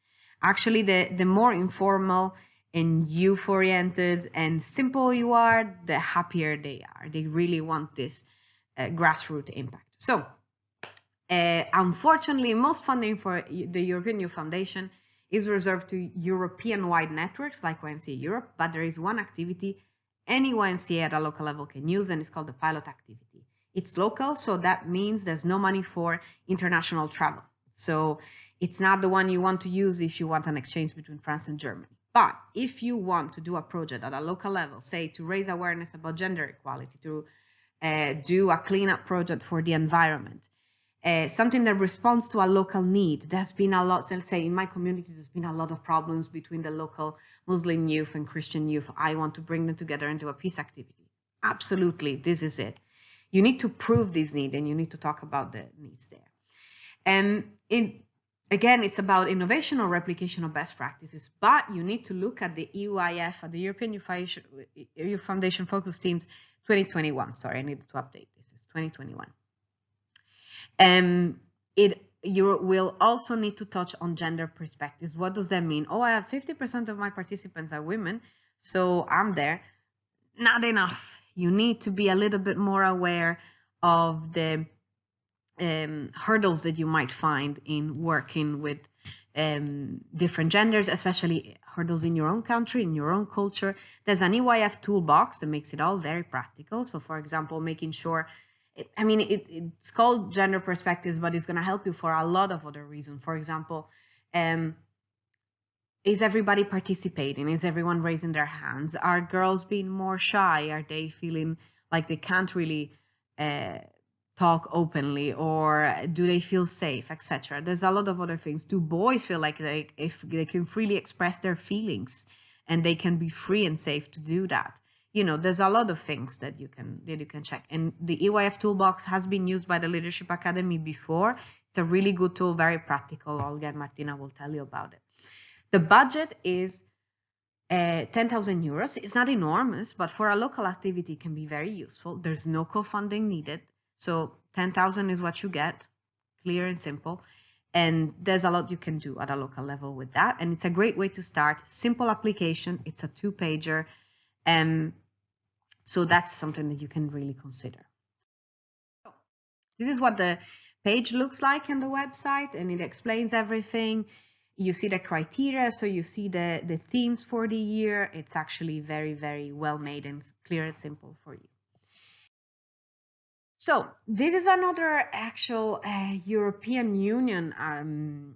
Actually, the more informal and youth-oriented and simple you are, the happier they are. They really want this grassroots impact. So Unfortunately, most funding for the European Youth Foundation is reserved to European-wide networks like YMCA Europe, but there is one activity any YMCA at a local level can use, and it's called the pilot activity. It's local, so that means there's no money for international travel. So it's not the one you want to use if you want an exchange between France and Germany. But if you want to do a project at a local level, say to raise awareness about gender equality, to do a cleanup project for the environment, something that responds to a local need. There's been a lot, let's say in my community, there's been a lot of problems between the local Muslim youth and Christian youth. I want to bring them together into a peace activity. Absolutely, this is it. You need to prove this need and you need to talk about the needs there. And again, it's about innovation or replication of best practices, but you need to look at the EUIF, the European Youth Foundation Focus Teams 2021. Sorry, I needed to update this. It's 2021. You will also need to touch on gender perspectives. What does that mean? Oh, I have 50% of my participants are women, so I'm there. Not enough. You need to be a little bit more aware of the hurdles that you might find in working with different genders, especially hurdles in your own country, in your own culture. There's an EYF toolbox that makes it all very practical. So for example, making sure, it's called gender perspectives, but it's going to help you for a lot of other reasons. For example, is everybody participating? Is everyone raising their hands? Are girls being more shy? Are they feeling like they can't really talk openly, or do they feel safe, etc.? There's a lot of other things. Do boys feel like they can freely express their feelings and they can be free and safe to do that? You know, there's a lot of things that you can check. And the EYF toolbox has been used by the Leadership Academy before. It's a really good tool, very practical. Olga and Martina will tell you about it. The budget is 10,000 euros. It's not enormous, but for a local activity, it can be very useful. There's no co-funding needed. So 10,000 is what you get, clear and simple. And there's a lot you can do at a local level with that. And it's a great way to start. Simple application. It's a 2-pager. So that's something that you can really consider. So this is what the page looks like on the website, and it explains everything. You see the criteria, so you see the themes for the year. It's actually very, very well made and clear and simple for you. So this is another actual European Union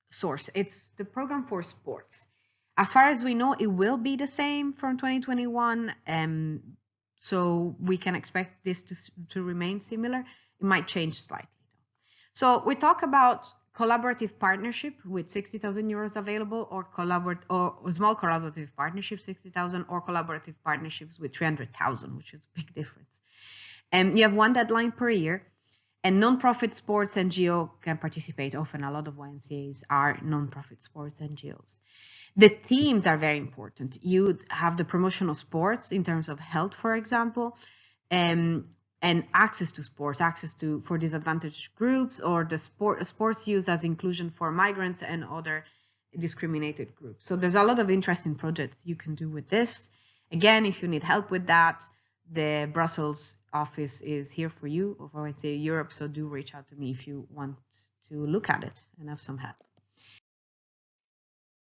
source. It's the program for sports. As far as we know, it will be the same from 2021. So we can expect this to remain similar. It might change slightly. So we talk about collaborative partnership with 60,000 euros available, or small collaborative partnerships, 60,000, or collaborative partnerships with 300,000, which is a big difference. You have one deadline per year, and non-profit sports NGO can participate. Often a lot of YMCAs are non-profit sports NGOs. The themes are very important. You have the promotion of sports in terms of health, for example, and access to sports, for disadvantaged groups, or the sports used as inclusion for migrants and other discriminated groups. So there's a lot of interesting projects you can do with this. Again, if you need help with that, the Brussels office is here for you, or for YMCA Europe, so do reach out to me if you want to look at it and have some help.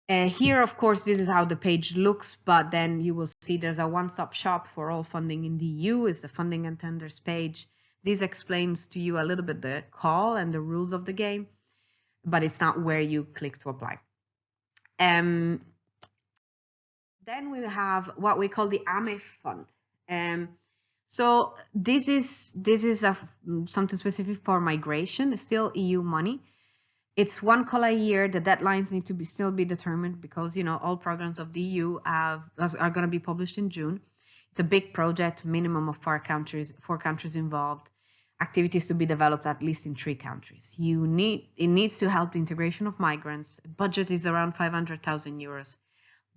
Here, of course, this is how the page looks, but then you will see there's a one-stop shop for all funding in the EU. Is the funding and tenders page. This explains to you a little bit the call and the rules of the game, but it's not where you click to apply. Then we have what we call the AMIF Fund. So this is something specific for migration. It's still EU money. It's one call a year. The deadlines need to still be determined, because all programs of the EU are going to be published in June. It's a big project, minimum of 4 countries involved. Activities to be developed at least in 3 countries. It needs to help the integration of migrants. Budget is around 500,000 euros,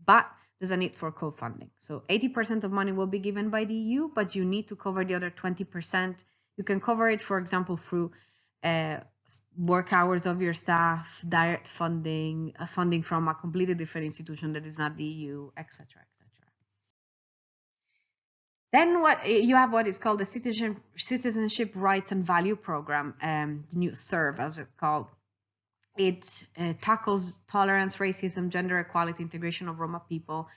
but there's a need for co-funding. So 80% of money will be given by the EU, but you need to cover the other 20%. You can cover it, for example, through work hours of your staff, direct funding, funding from a completely different institution that is not the EU, etc., etc. Then you have what is called the Citizenship Rights and Value Program, the new SERVE as it's called. It tackles tolerance, racism, gender equality, integration of Roma people,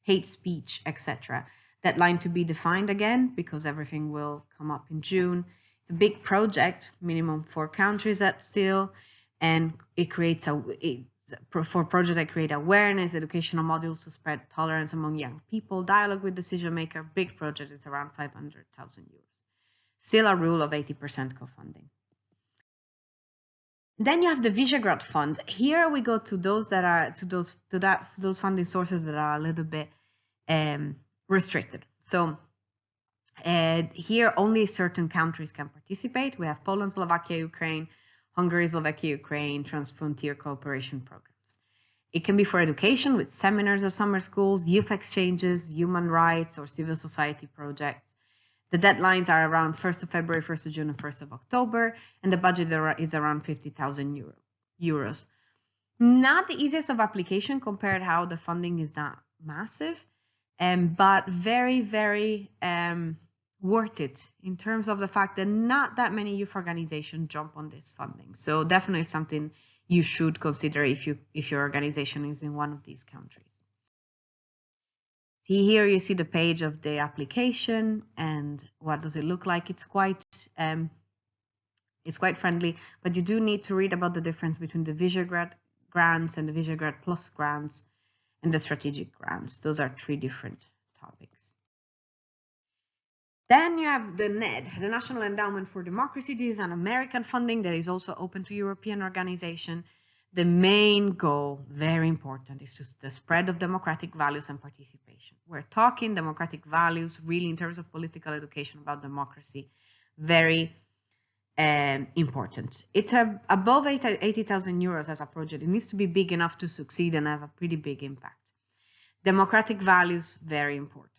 hate speech, etc. Deadline to be defined again, because everything will come up in June. It's a big project, minimum 4 countries that still, and it creates for projects that create awareness, educational modules to spread tolerance among young people, dialogue with decision maker. Big project, it's around 500,000 euros. Still a rule of 80% co-funding. Then you have the Visegrad Fund. Here we go to those that are those funding sources that are a little bit restricted. So here only certain countries can participate. We have Poland, Slovakia, Ukraine, Hungary, Slovakia, Ukraine, transfrontier cooperation programs. It can be for education with seminars or summer schools, youth exchanges, human rights or civil society projects. The deadlines are around 1st of February, 1st of June, and 1st of October, and the budget is around 50,000 euros. Not the easiest of application compared how the funding is not massive, but very, very worth it in terms of the fact that not that many youth organizations jump on this funding. So definitely something you should consider if your organization is in one of these countries. See here, you see the page of the application and what does it look like. It's quite friendly, but you do need to read about the difference between the Visegrad grants and the Visegrad Plus grants and the strategic grants. Those are 3 different topics. Then you have the NED, the National Endowment for Democracy. This is an American funding that is also open to European organizations. The main goal, very important, is just the spread of democratic values and participation. We're talking democratic values really in terms of political education about democracy. Very important. It's above 80,000 euros as a project. It needs to be big enough to succeed and have a pretty big impact. Democratic values, very important.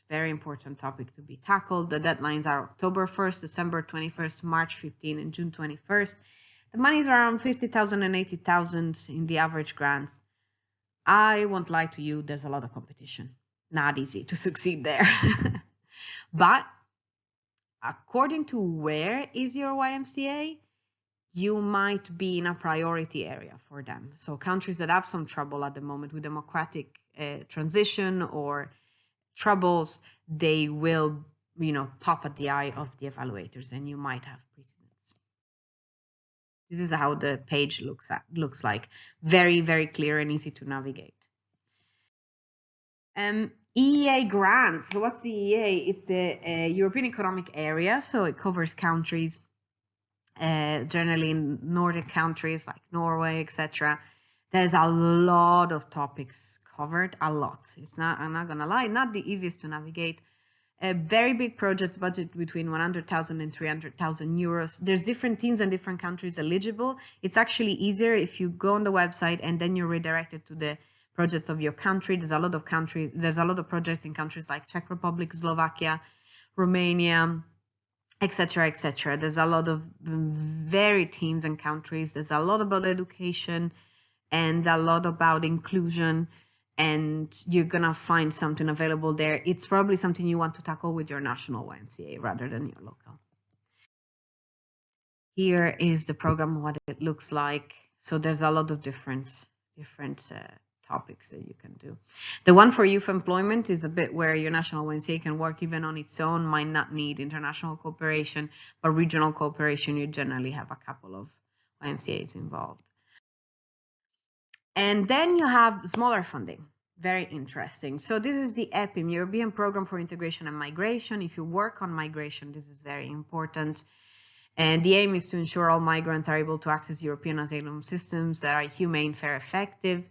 Very important topic to be tackled. The deadlines are October 1st, December 21st, March 15, and June 21st. The money is around 50,000 and 80,000 in the average grants. I won't lie to you, there's a lot of competition. Not easy to succeed there. But according to where is your YMCA, you might be in a priority area for them. So countries that have some trouble at the moment with democratic transition or troubles, they will, pop at the eye of the evaluators, and you might have precedence. This is how the page looks like. Very, very clear and easy to navigate. EEA Grants. So what's the EEA? It's the European Economic Area. So it covers countries, generally in Nordic countries like Norway, etc. There's a lot of topics covered, a lot. I'm not gonna lie, not the easiest to navigate. A very big project, budget between 100,000 and 300,000 euros. There's different teams and different countries eligible. It's actually easier if you go on the website and then you're redirected to the projects of your country. There's a lot of projects in countries like Czech Republic, Slovakia, Romania, etc., etc. There's a lot of varied teams and countries. There's a lot about education and a lot about inclusion. And you're going to find something available there. It's probably something you want to tackle with your national YMCA rather than your local. Here is the program, what it looks like. So there's a lot of different topics that you can do. The one for youth employment is a bit where your national YMCA can work even on its own, might not need international cooperation, but regional cooperation, you generally have a couple of YMCAs involved. And then you have smaller funding, very interesting. So this is the EPIM, European Program for Integration and Migration. If you work on migration, this is very important. And the aim is to ensure all migrants are able to access European asylum systems that are humane, fair, effective.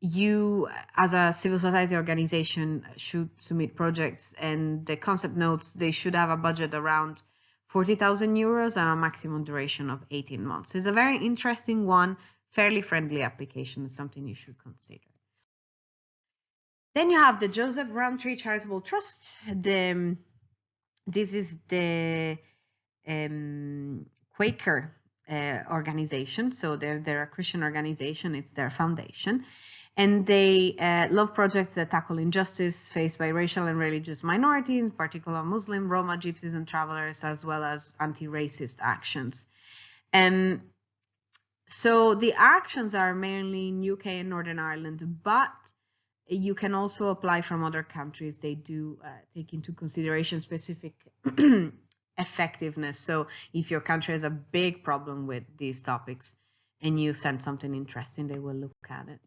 You, as a civil society organization, should submit projects, and the concept notes they should have a budget around 40,000 euros and a maximum duration of 18 months. It's a very interesting one. Fairly friendly application is something you should consider. Then you have the Joseph Rowntree Charitable Trust. This is the Quaker organization. So they're a Christian organization. It's their foundation. And they love projects that tackle injustice faced by racial and religious minorities, in particular Muslim, Roma, Gypsies, and travelers, as well as anti-racist actions. So the actions are mainly in UK and Northern Ireland, but you can also apply from other countries. They do take into consideration specific effectiveness. So if your country has a big problem with these topics and you send something interesting, they will look at it.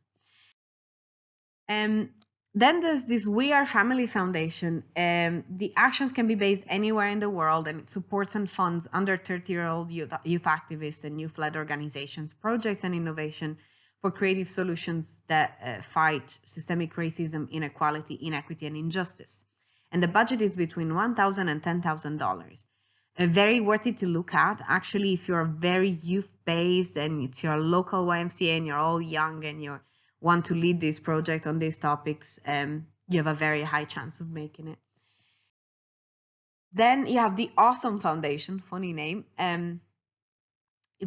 Then there's this We Are Family Foundation. The actions can be based anywhere in the world, and it supports and funds under 30-year-old youth activists and youth-led organizations, projects and innovation for creative solutions that fight systemic racism, inequality, inequity, and injustice. And the budget is between $1,000 and $10,000. Very worth it to look at. Actually, if you're very youth-based and it's your local YMCA and you're all young and you want to lead this project on these topics, you have a very high chance of making it. Then you have the Awesome Foundation, funny name.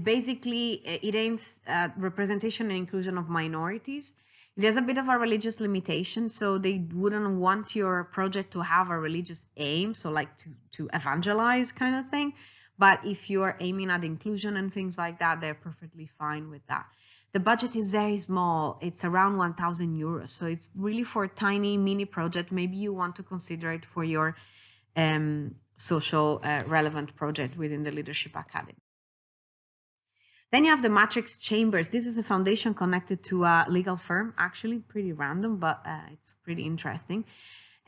Basically, it aims at representation and inclusion of minorities. There's a bit of a religious limitation, so they wouldn't want your project to have a religious aim, so like to evangelize kind of thing. But if you're aiming at inclusion and things like that, they're perfectly fine with that. The budget is very small. It's around 1,000 euros. So it's really for a tiny mini project. Maybe you want to consider it for your social relevant project within the Leadership Academy. Then you have the Matrix Chambers. This is a foundation connected to a legal firm, actually pretty random, but it's pretty interesting.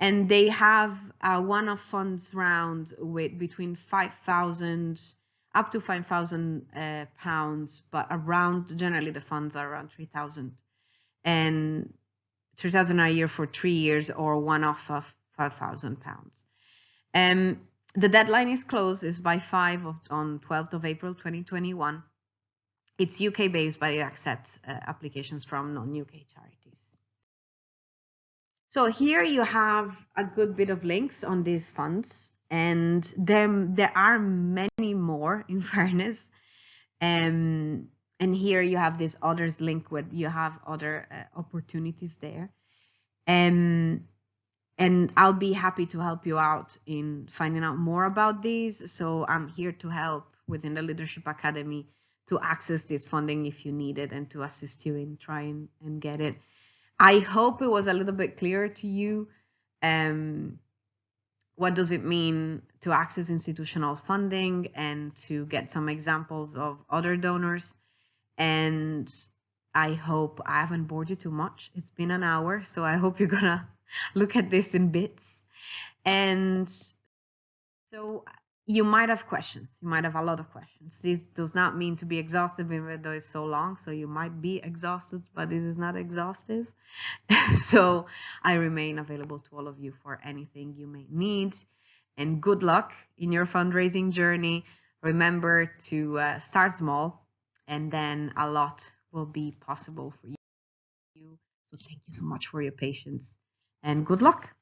And they have a one-off funds round with between 5,000 up to 5,000 pounds, but around, generally the funds are around 3,000, and 3,000 a year for 3 years, or one-off of 5,000 pounds. The deadline is closed, is by 5 on 12th of April 2021. It's UK based, but it accepts applications from non-UK charities. So here you have a good bit of links on these funds. And there are many more, in fairness. And here you have this others link where you have other opportunities there. And I'll be happy to help you out in finding out more about these. So I'm here to help within the Leadership Academy to access this funding if you need it, and to assist you in trying and get it. I hope it was a little bit clearer to you. What does it mean to access institutional funding and to get some examples of other donors? And I hope I haven't bored you too much. It's been an hour, so I hope you're gonna look at this in bits. And so you might have questions. You might have a lot of questions. This does not mean to be exhaustive, even though it's so long. So you might be exhausted, but this is not exhaustive. So I remain available to all of you for anything you may need. And good luck in your fundraising journey. Remember to start small, and then a lot will be possible for you. So thank you so much for your patience, and good luck.